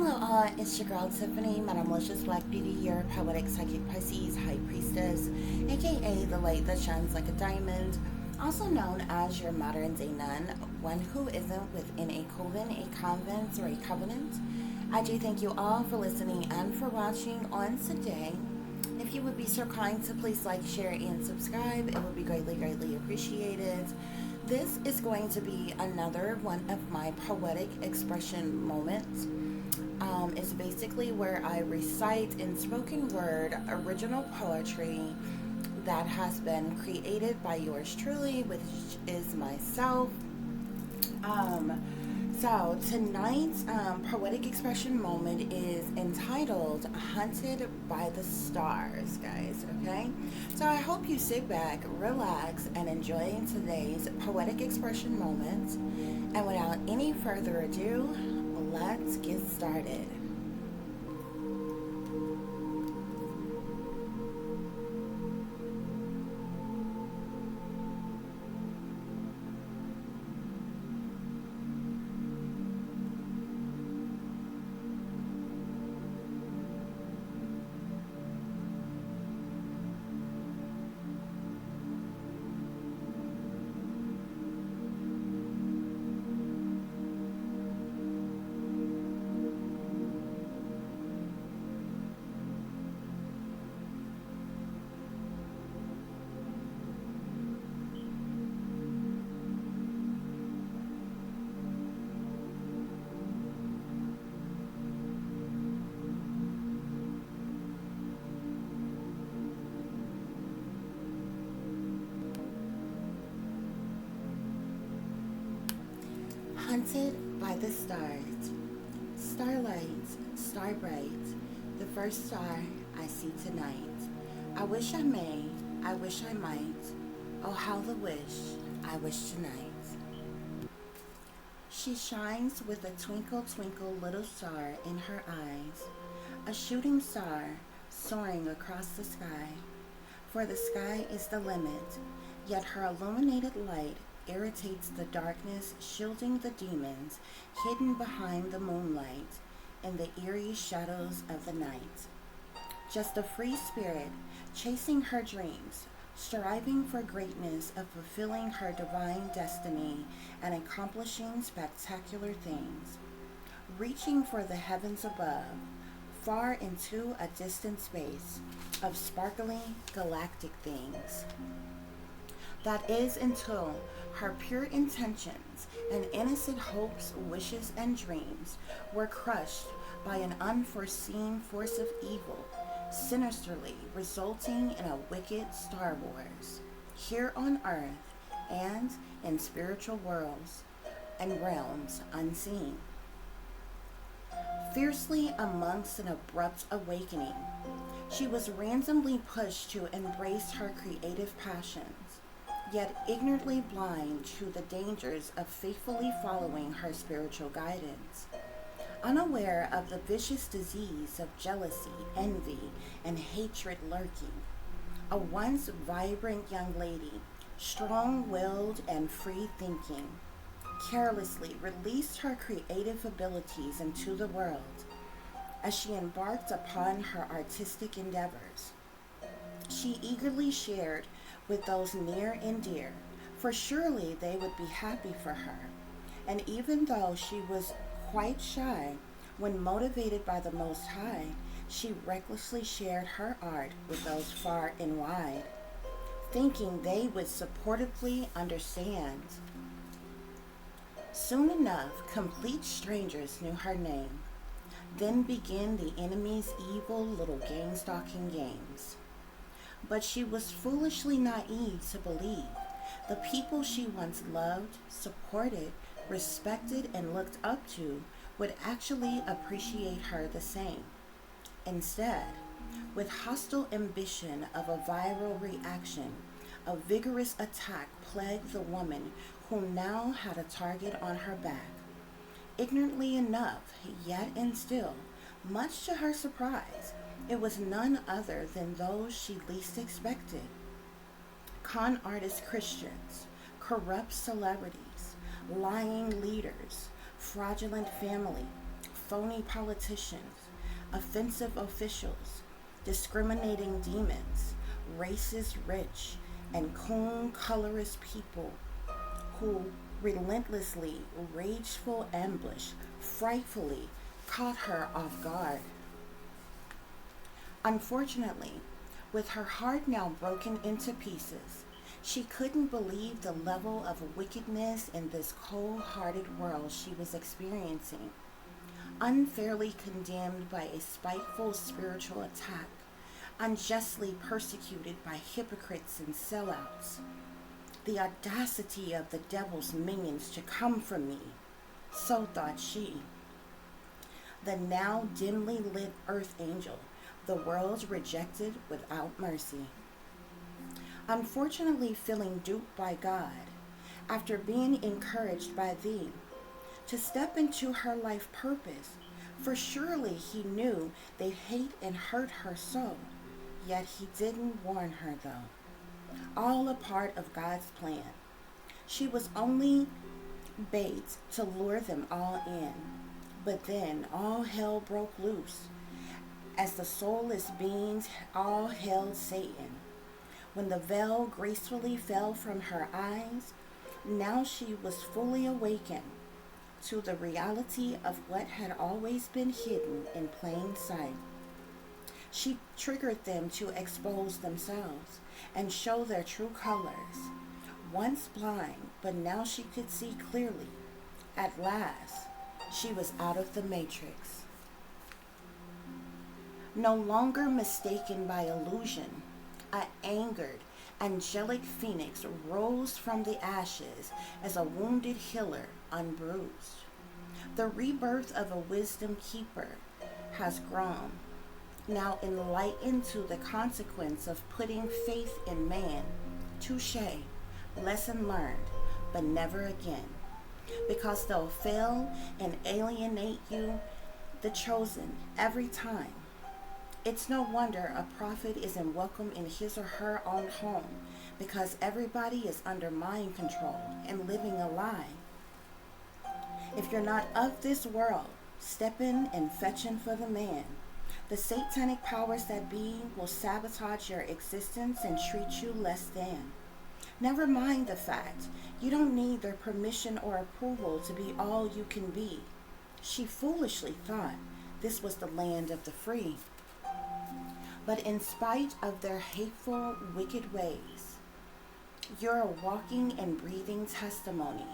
Hello, it's your girl Tiffany, Madam Malicious Black Beauty, your poetic psychic Pisces high priestess, aka the light that shines like a diamond, also known as your modern day nun, one who isn't within a coven, a convent, or a covenant. I do thank you all for listening and for watching on today. If you would be so kind to please like, share, and subscribe, it would be greatly, greatly appreciated. This is going to be another one of my poetic expression moments. It's basically where I recite in spoken word original poetry that has been created by yours truly, which is myself. Um, so tonight's poetic expression moment is entitled Hunted by the Stars, guys, okay? So I hope you sit back, relax, and enjoy today's poetic expression moment. And without any further ado, let's get started. Hunted by the stars, starlight, star bright, the first star I see tonight. I wish I may, I wish I might, oh how the wish, I wish tonight. She shines with a twinkle, twinkle little star in her eyes, a shooting star soaring across the sky. For the sky is the limit, yet her illuminated light irritates the darkness, shielding the demons hidden behind the moonlight in the eerie shadows of the night. Just a free spirit chasing her dreams, striving for greatness of fulfilling her divine destiny and accomplishing spectacular things, reaching for the heavens above, far into a distant space of sparkling galactic things. That is until her pure intentions and innocent hopes, wishes, and dreams were crushed by an unforeseen force of evil, sinisterly resulting in a wicked Star Wars, here on Earth and in spiritual worlds and realms unseen. Fiercely amongst an abrupt awakening, she was randomly pushed to embrace her creative passions, yet ignorantly blind to the dangers of faithfully following her spiritual guidance. Unaware of the vicious disease of jealousy, envy, and hatred lurking, a once vibrant young lady, strong-willed and free-thinking, carelessly released her creative abilities into the world as she embarked upon her artistic endeavors. She eagerly shared with those near and dear, for surely they would be happy for her. And even though she was quite shy, when motivated by the Most High, she recklessly shared her art with those far and wide, thinking they would supportively understand. Soon enough, complete strangers knew her name. Then began the enemy's evil little gang-stalking games. But she was foolishly naive to believe the people she once loved, supported, respected, and looked up to would actually appreciate her the same. Instead, with hostile ambition of a viral reaction, a vigorous attack plagued the woman who now had a target on her back. Ignorantly enough, yet and still, much to her surprise, it was none other than those she least expected. Con artist Christians, corrupt celebrities, lying leaders, fraudulent family, phony politicians, offensive officials, discriminating demons, racist rich, and coon colorist people who relentlessly, rageful ambush frightfully caught her off guard. Unfortunately, with her heart now broken into pieces, she couldn't believe the level of wickedness in this cold-hearted world she was experiencing. Unfairly condemned by a spiteful spiritual attack, unjustly persecuted by hypocrites and sellouts. The audacity of the devil's minions to come for me, so thought she. The now dimly lit earth angel, the world's rejected without mercy. Unfortunately feeling duped by God, after being encouraged by thee, to step into her life purpose, for surely he knew they'd hate and hurt her so, yet he didn't warn her though. All a part of God's plan. She was only bait to lure them all in. But then all hell broke loose as the soulless beings all hailed Satan. When the veil gracefully fell from her eyes, now she was fully awakened to the reality of what had always been hidden in plain sight. She triggered them to expose themselves and show their true colors. Once blind, but now she could see clearly. At last, she was out of the matrix. No longer mistaken by illusion, an angered, angelic phoenix rose from the ashes as a wounded healer unbruised. The rebirth of a wisdom keeper has grown, now enlightened to the consequence of putting faith in man. Touché, lesson learned, but never again. Because they'll fail and alienate you, the chosen, every time. It's no wonder a prophet isn't welcome in his or her own home, because everybody is under mind control and living a lie. If you're not of this world, stepping and fetching for the man. The satanic powers that be will sabotage your existence and treat you less than. Never mind the fact you don't need their permission or approval to be all you can be. She foolishly thought this was the land of the free. But in spite of their hateful, wicked ways, you're a walking and breathing testimony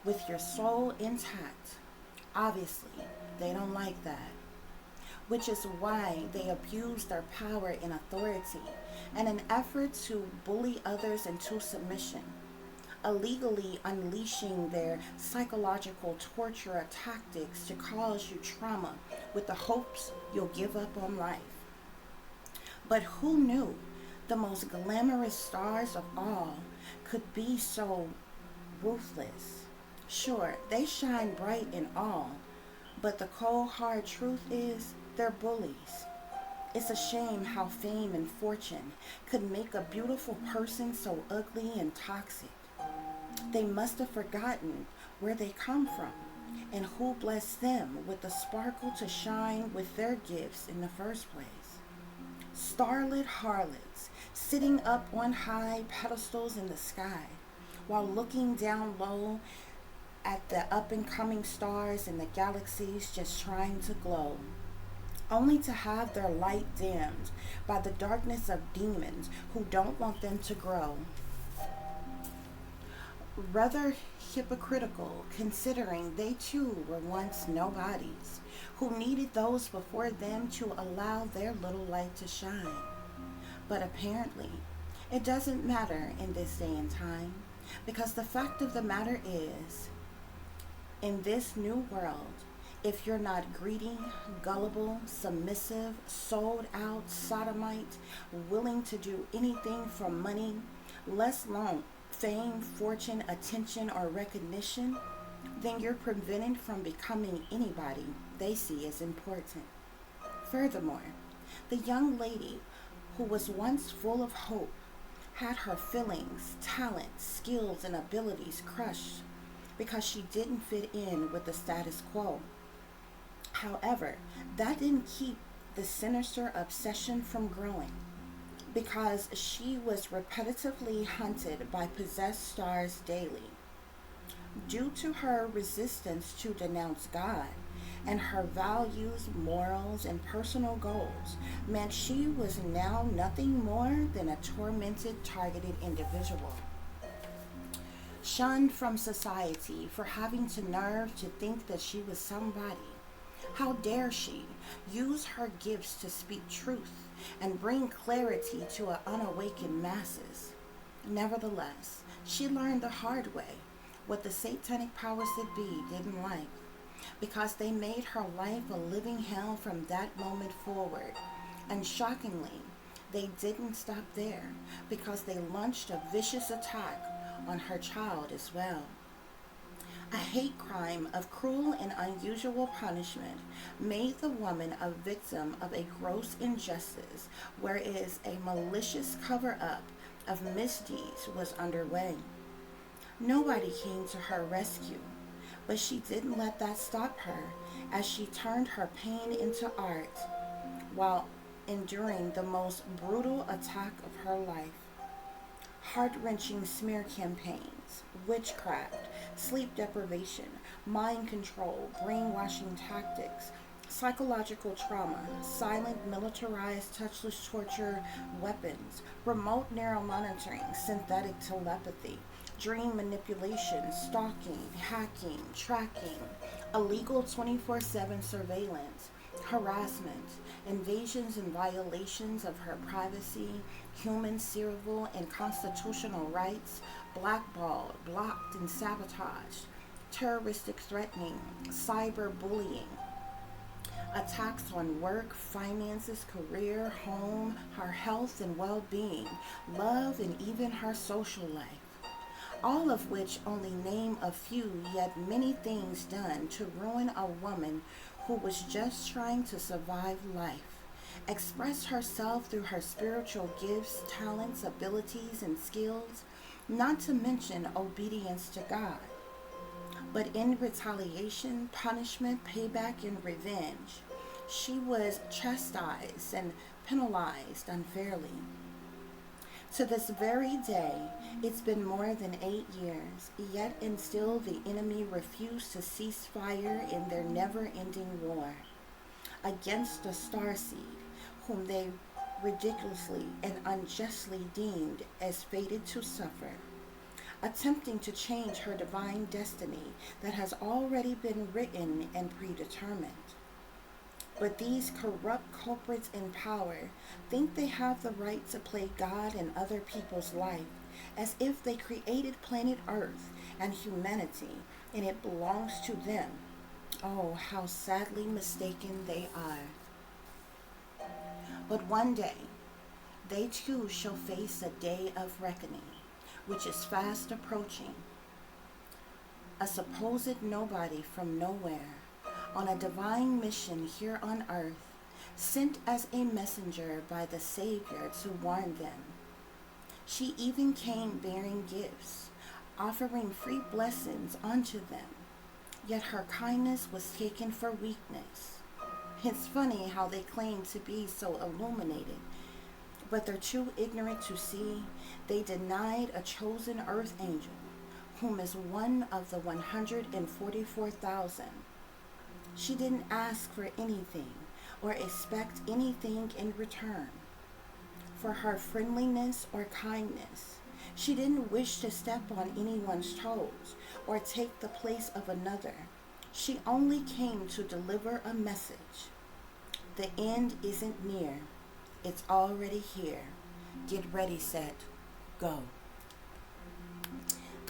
with your soul intact. Obviously, they don't like that, which is why they abuse their power and authority in an effort to bully others into submission, illegally unleashing their psychological torture tactics to cause you trauma with the hopes you'll give up on life. But who knew the most glamorous stars of all could be so ruthless? Sure, they shine bright and all, but the cold hard truth is they're bullies. It's a shame how fame and fortune could make a beautiful person so ugly and toxic. They must have forgotten where they come from and who blessed them with the sparkle to shine with their gifts in the first place. Starlit harlots sitting up on high pedestals in the sky while looking down low at the up-and-coming stars in the galaxies just trying to glow, only to have their light dimmed by the darkness of demons who don't want them to grow. Rather hypocritical, considering they too were once nobodies, who needed those before them to allow their little light to shine. But apparently, it doesn't matter in this day and time, because the fact of the matter is, in this new world, if you're not greedy, gullible, submissive, sold out, sodomite, willing to do anything for money, less long fame, fortune, attention, or recognition, then you're prevented from becoming anybody they see as important. Furthermore, the young lady who was once full of hope had her feelings, talents, skills, and abilities crushed because she didn't fit in with the status quo. However, that didn't keep the sinister obsession from growing, because she was repetitively hunted by possessed stars daily. Due to her resistance to denounce God, and her values, morals, and personal goals meant she was now nothing more than a tormented, targeted individual. Shunned from society for having the nerve to think that she was somebody. How dare she use her gifts to speak truth and bring clarity to an unawakened masses? Nevertheless, she learned the hard way what the satanic powers that be didn't like, because they made her life a living hell from that moment forward. And shockingly, they didn't stop there, because they launched a vicious attack on her child as well. A hate crime of cruel and unusual punishment made the woman a victim of a gross injustice, whereas a malicious cover up of misdeeds was underway. Nobody came to her rescue, but she didn't let that stop her as she turned her pain into art while enduring the most brutal attack of her life. Heart-wrenching smear campaigns, witchcraft, sleep deprivation, mind control, brainwashing tactics, psychological trauma, silent militarized touchless torture weapons, remote neuromonitoring, synthetic telepathy, dream manipulation, stalking, hacking, tracking, illegal 24/7 surveillance, harassment, invasions and violations of her privacy, human, civil, and constitutional rights, blackballed, blocked, and sabotaged, terroristic threatening, cyberbullying, attacks on work, finances, career, home, her health and well-being, love, and even her social life. All of which only name a few, yet many things done to ruin a woman who was just trying to survive life, express herself through her spiritual gifts, talents, abilities, and skills, not to mention obedience to God. But in retaliation, punishment, payback, and revenge, she was chastised and penalized unfairly. To this very day, it's been more than 8 years, yet and still the enemy refused to cease fire in their never-ending war against the starseed, whom they ridiculously and unjustly deemed as fated to suffer, attempting to change her divine destiny that has already been written and predetermined. But these corrupt culprits in power think they have the right to play God in other people's life as if they created planet Earth and humanity and it belongs to them. Oh, how sadly mistaken they are. But one day, they too shall face a day of reckoning, which is fast approaching. A supposed nobody from nowhere, on a divine mission here on earth, sent as a messenger by the Savior to warn them. She even came bearing gifts, offering free blessings unto them, yet her kindness was taken for weakness. It's funny how they claim to be so illuminated, but they're too ignorant to see they denied a chosen earth angel, whom is one of the 144,000. She didn't ask for anything or expect anything in return. For her friendliness or kindness, she didn't wish to step on anyone's toes or take the place of another. She only came to deliver a message. The end isn't near. It's already here. Get ready, set, go.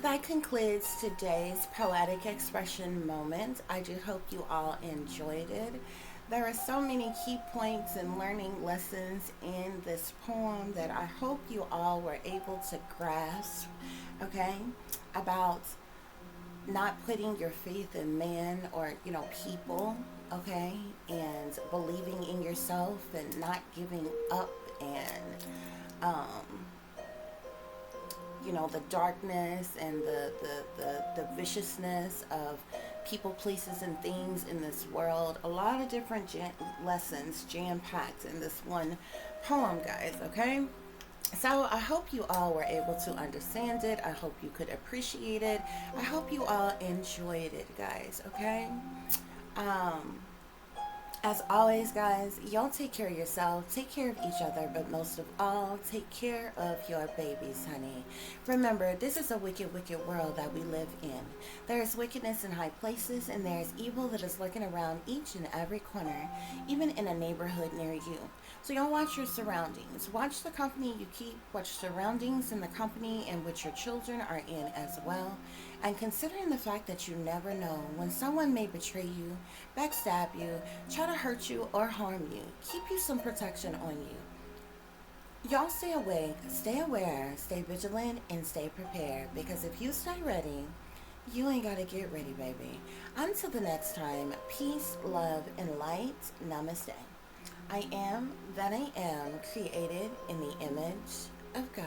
That concludes today's poetic expression moment. I do hope you all enjoyed it. There are so many key points and learning lessons in this poem that I hope you all were able to grasp, okay, about not putting your faith in man or, people, okay, and believing in yourself and not giving up and, the darkness and the viciousness of people, places, and things in this world. A lot of different lessons jam-packed in this one poem, guys, okay? So I hope you all were able to understand it. I hope you could appreciate it. I hope you all enjoyed it, guys, okay? Um, as always, guys, y'all take care of yourself, take care of each other, but most of all, take care of your babies, honey. Remember, this is a wicked, wicked world that we live in. There is wickedness in high places, and there is evil that is lurking around each and every corner, even in a neighborhood near you. So y'all watch your surroundings. Watch the company you keep, watch surroundings in the company in which your children are in as well. And considering the fact that you never know when someone may betray you, backstab you, try to hurt you, or harm you, keep you some protection on you. Y'all stay awake, stay aware, stay vigilant, and stay prepared, because if you stay ready, you ain't gotta get ready, baby. Until the next time, peace, love, and light. Namaste. I am that I am, created in the image of God.